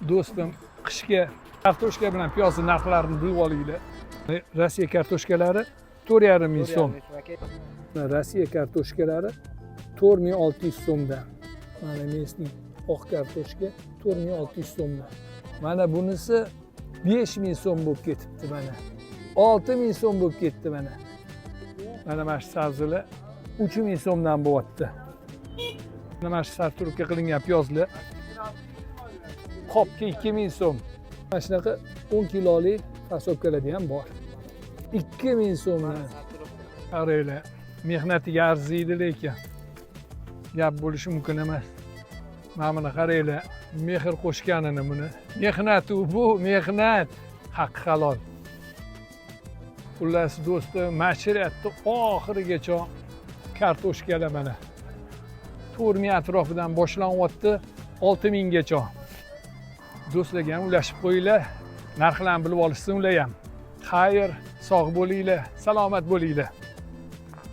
do'stim qishga kartoshka bilan piyozni narxlarini bilib olinglar. Rossiya kartoshkalari 4,5 ming so'm. Rossiya kartoshkalari 4600 so'mdan. Mana mesning oq kartoshka 4600 so'mdan. Mana bunisi 5000 so'm bo'lib ketibdi mana. 6000 so'm bo'lib ketdi mana. Mana shu sabzilar 3000 so'mdan bo'lyapti. Mana shu sarturka qilingan piyozlar qopga 2000 so'm. Mana shunaqa 10 kilolik fasobkalar ham bor. 2000 so'mdan. Qaranglar, mehnatiga arziydi lekin gap bo'lishi mumkin emas. Mana buni qaranglar, mehr qo'shganini buni. Mehnat bu, mehnat. Haq halol. Xullas do'stim, mashg'ulotni oxirigacha kartoshkalar mana 4000 atrofidan boshlanyapti, 6000 gacha. Do'stlarga ham ulashib qo'yinglar, narxlarni bilib olishsin ular ham. Xayr, sog' bo'linglar, salomat bo'linglar.